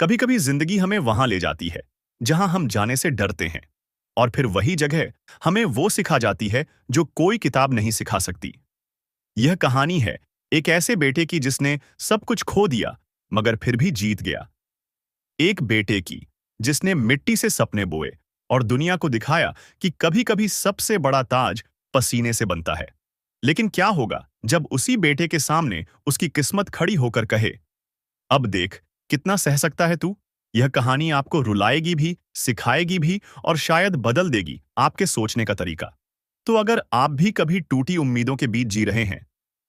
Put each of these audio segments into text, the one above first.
कभी कभी जिंदगी हमें वहां ले जाती है जहां हम जाने से डरते हैं, और फिर वही जगह हमें वो सिखा जाती है जो कोई किताब नहीं सिखा सकती। यह कहानी है एक ऐसे बेटे की जिसने सब कुछ खो दिया मगर फिर भी जीत गया। एक बेटे की जिसने मिट्टी से सपने बोए और दुनिया को दिखाया कि कभी कभी सबसे बड़ा ताज पसीने से बनता है। लेकिन क्या होगा जब उसी बेटे के सामने उसकी किस्मत खड़ी होकर कहे, अब देख कितना सह सकता है तू। यह कहानी आपको रुलाएगी भी, सिखाएगी भी, और शायद बदल देगी आपके सोचने का तरीका। तो अगर आप भी कभी टूटी उम्मीदों के बीच जी रहे हैं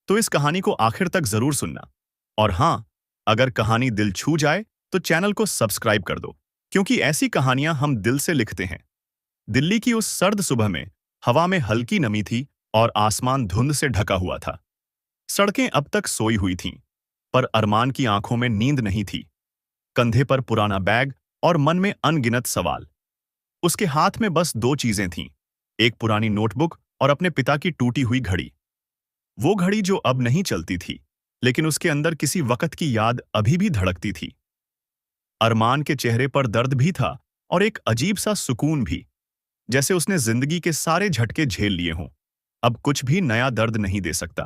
तो इस कहानी को आखिर तक जरूर सुनना। और हाँ, अगर कहानी दिल छू जाए तो चैनल को सब्सक्राइब कर दो, क्योंकि ऐसी कहानियां हम दिल से लिखते हैं। दिल्ली की उस सर्द सुबह में हवा में हल्की नमी थी और आसमान धुंध से ढका हुआ था। सड़कें अब तक सोई हुई थीं, पर अरमान की आंखों में नींद नहीं थी। कंधे पर पुराना बैग और मन में अनगिनत सवाल। उसके हाथ में बस दो चीजें थीं, एक पुरानी नोटबुक और अपने पिता की टूटी हुई घड़ी। वो घड़ी जो अब नहीं चलती थी, लेकिन उसके अंदर किसी वक्त की याद अभी भी धड़कती थी। अरमान के चेहरे पर दर्द भी था और एक अजीब सा सुकून भी, जैसे उसने जिंदगी के सारे झटके झेल लिए हों। अब कुछ भी नया दर्द नहीं दे सकता।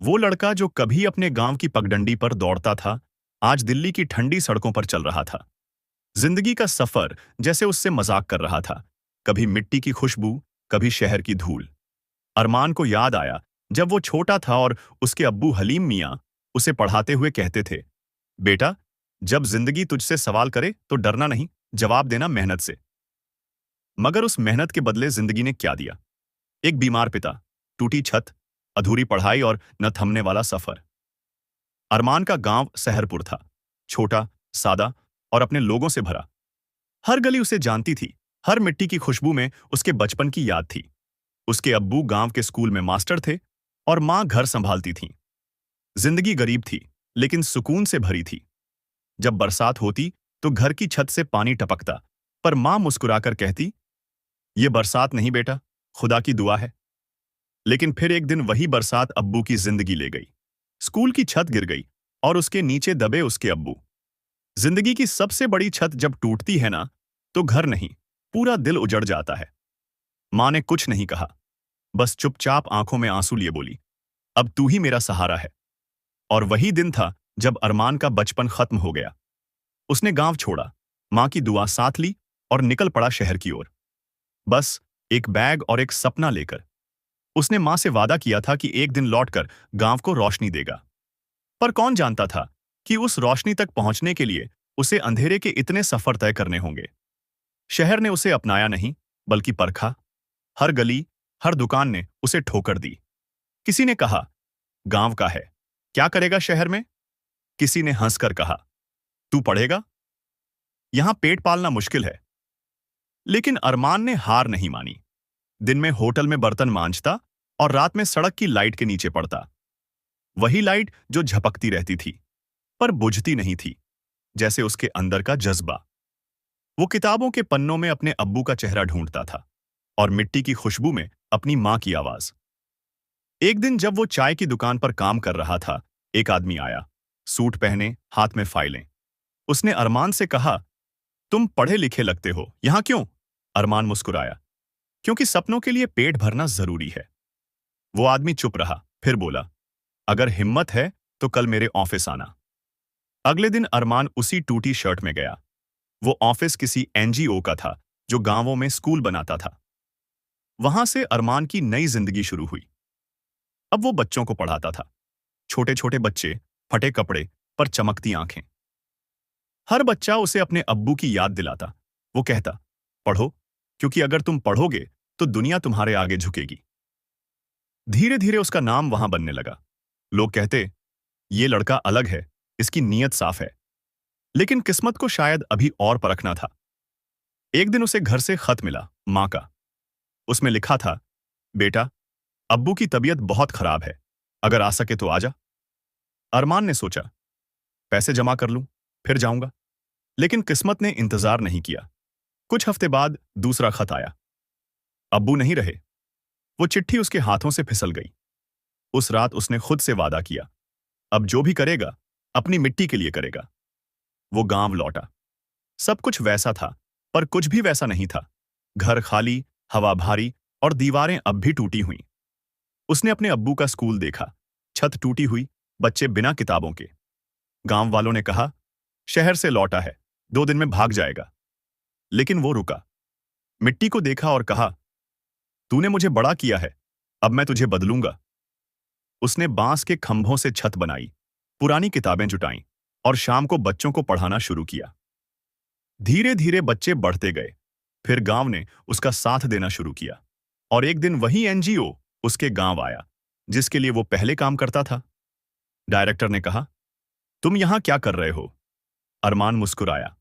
वो लड़का जो कभी अपने गांव की पगडंडी पर दौड़ता था, आज दिल्ली की ठंडी सड़कों पर चल रहा था। जिंदगी का सफर जैसे उससे मजाक कर रहा था, कभी मिट्टी की खुशबू, कभी शहर की धूल। अरमान को याद आया जब वो छोटा था और उसके अब्बू हलीम मियां उसे पढ़ाते हुए कहते थे, बेटा, जब जिंदगी तुझसे सवाल करे तो डरना नहीं, जवाब देना मेहनत से। मगर उस मेहनत के बदले जिंदगी ने क्या दिया? एक बीमार पिता, टूटी छत, अधूरी पढ़ाई और न थमने वाला सफर। अरमान का गांव सहरपुर था, छोटा, सादा और अपने लोगों से भरा। हर गली उसे जानती थी, हर मिट्टी की खुशबू में उसके बचपन की याद थी। उसके अब्बू गांव के स्कूल में मास्टर थे और मां घर संभालती थी। जिंदगी गरीब थी, लेकिन सुकून से भरी थी। जब बरसात होती तो घर की छत से पानी टपकता, पर मां मुस्कुराकर कहती, ये बरसात नहीं बेटा, खुदा की दुआ है। लेकिन फिर एक दिन वही बरसात अब्बू की जिंदगी ले गई। स्कूल की छत गिर गई और उसके नीचे दबे उसके अब्बू। जिंदगी की सबसे बड़ी छत जब टूटती है ना, तो घर नहीं, पूरा दिल उजड़ जाता है। मां ने कुछ नहीं कहा, बस चुपचाप आंखों में आंसू लिए बोली, अब तू ही मेरा सहारा है। और वही दिन था जब अरमान का बचपन खत्म हो गया। उसने गांव छोड़ा, मां की दुआ साथ ली और निकल पड़ा शहर की ओर। बस एक बैग और एक सपना लेकर। उसने मां से वादा किया था कि एक दिन लौटकर गांव को रोशनी देगा। पर कौन जानता था कि उस रोशनी तक पहुंचने के लिए उसे अंधेरे के इतने सफर तय करने होंगे। शहर ने उसे अपनाया नहीं, बल्कि परखा। हर गली, हर दुकान ने उसे ठोकर दी। किसी ने कहा, गांव का है, क्या करेगा शहर में? किसी ने हंसकर कहा, तू पढ़ेगा, यहां पेट पालना मुश्किल है। लेकिन अरमान ने हार नहीं मानी। दिन में होटल में बर्तन मांजता और रात में सड़क की लाइट के नीचे पड़ता। वही लाइट जो झपकती रहती थी, पर बुझती नहीं थी, जैसे उसके अंदर का जज्बा। वो किताबों के पन्नों में अपने अब्बू का चेहरा ढूंढता था और मिट्टी की खुशबू में अपनी मां की आवाज। एक दिन जब वो चाय की दुकान पर काम कर रहा था, एक आदमी आया, सूट पहने, हाथ में फाइलें। उसने अरमान से कहा, तुम पढ़े लिखे लगते हो, यहां क्यों? अरमान मुस्कुराया, क्योंकि सपनों के लिए पेट भरना जरूरी है। वो आदमी चुप रहा, फिर बोला, अगर हिम्मत है तो कल मेरे ऑफिस आना। अगले दिन अरमान उसी टूटी शर्ट में गया। वो ऑफिस किसी एनजीओ का था जो गांवों में स्कूल बनाता था। वहां से अरमान की नई जिंदगी शुरू हुई। अब वो बच्चों को पढ़ाता था, छोटे छोटे बच्चे, फटे कपड़े पर चमकती आंखें। हर बच्चा उसे अपने अब्बू की याद दिलाता। वो कहता, पढ़ो, क्योंकि अगर तुम पढ़ोगे तो दुनिया तुम्हारे आगे झुकेगी। धीरे धीरे उसका नाम वहां बनने लगा। लोग कहते, ये लड़का अलग है, इसकी नीयत साफ है। लेकिन किस्मत को शायद अभी और परखना था। एक दिन उसे घर से खत मिला, मां का। उसमें लिखा था, बेटा, अब्बू की तबीयत बहुत खराब है, अगर आ सके तो आजा। अरमान ने सोचा, पैसे जमा कर लूं, फिर जाऊंगा। लेकिन किस्मत ने इंतजार नहीं किया। कुछ हफ्ते बाद दूसरा खत आया। अब्बू नहीं रहे। वो चिट्ठी उसके हाथों से फिसल गई। उस रात उसने खुद से वादा किया, अब जो भी करेगा अपनी मिट्टी के लिए करेगा। वो गांव लौटा। सब कुछ वैसा था, पर कुछ भी वैसा नहीं था। घर खाली, हवा भारी, और दीवारें अब भी टूटी हुई। उसने अपने अब्बू का स्कूल देखा, छत टूटी हुई, बच्चे बिना किताबों के। गांव वालों ने कहा, शहर से लौटा है, 2 दिन में भाग जाएगा। लेकिन वो रुका, मिट्टी को देखा और कहा, तूने मुझे बड़ा किया है, अब मैं तुझे बदलूंगा। उसने बांस के खंभों से छत बनाई, पुरानी किताबें जुटाईं, और शाम को बच्चों को पढ़ाना शुरू किया। धीरे धीरे बच्चे बढ़ते गए, फिर गांव ने उसका साथ देना शुरू किया, और एक दिन वही एनजीओ उसके गांव आया, जिसके लिए वो पहले काम करता था। डायरेक्टर ने कहा, तुम यहां क्या कर रहे हो? अरमान मुस्कुराया,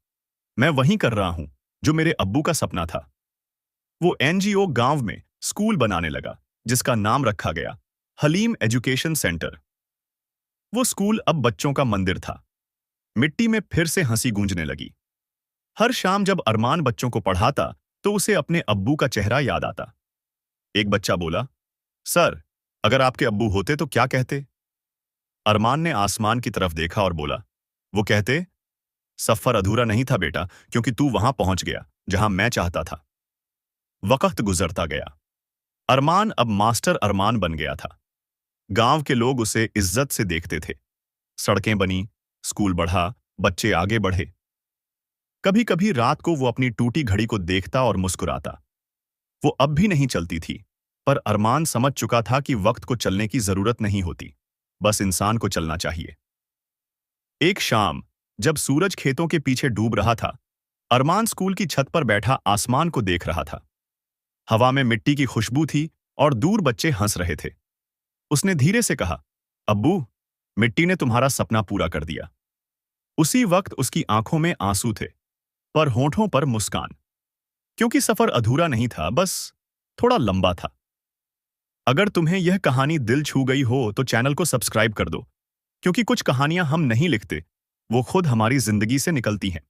मैं वही कर रहा हूं जो मेरे अब्बू का सपना था। वो एनजीओ गांव में स्कूल बनाने लगा, जिसका नाम रखा गया हलीम एजुकेशन सेंटर। वो स्कूल अब बच्चों का मंदिर था। मिट्टी में फिर से हंसी गूंजने लगी। हर शाम जब अरमान बच्चों को पढ़ाता, तो उसे अपने अब्बू का चेहरा याद आता। एक बच्चा बोला, सर, अगर आपके अब्बू होते तो क्या कहते? अरमान ने आसमान की तरफ देखा और बोला, वो कहते, सफर अधूरा नहीं था बेटा, क्योंकि तू वहां पहुंच गया जहां मैं चाहता था। वक्त गुजरता गया। अरमान अब मास्टर अरमान बन गया था। गांव के लोग उसे इज्जत से देखते थे। सड़कें बनी, स्कूल बढ़ा, बच्चे आगे बढ़े। कभी कभी रात को वो अपनी टूटी घड़ी को देखता और मुस्कुराता। वो अब भी नहीं चलती थी, पर अरमान समझ चुका था कि वक्त को चलने की जरूरत नहीं होती, बस इंसान को चलना चाहिए। एक शाम, जब सूरज खेतों के पीछे डूब रहा था, अरमान स्कूल की छत पर बैठा आसमान को देख रहा था। हवा में मिट्टी की खुशबू थी और दूर बच्चे हंस रहे थे। उसने धीरे से कहा, अब्बू, मिट्टी ने तुम्हारा सपना पूरा कर दिया। उसी वक्त उसकी आंखों में आंसू थे, पर होठों पर मुस्कान, क्योंकि सफर अधूरा नहीं था, बस थोड़ा लंबा था। अगर तुम्हें यह कहानी दिल छू गई हो तो चैनल को सब्सक्राइब कर दो, क्योंकि कुछ कहानियां हम नहीं लिखते, वो खुद हमारी जिंदगी से निकलती हैं।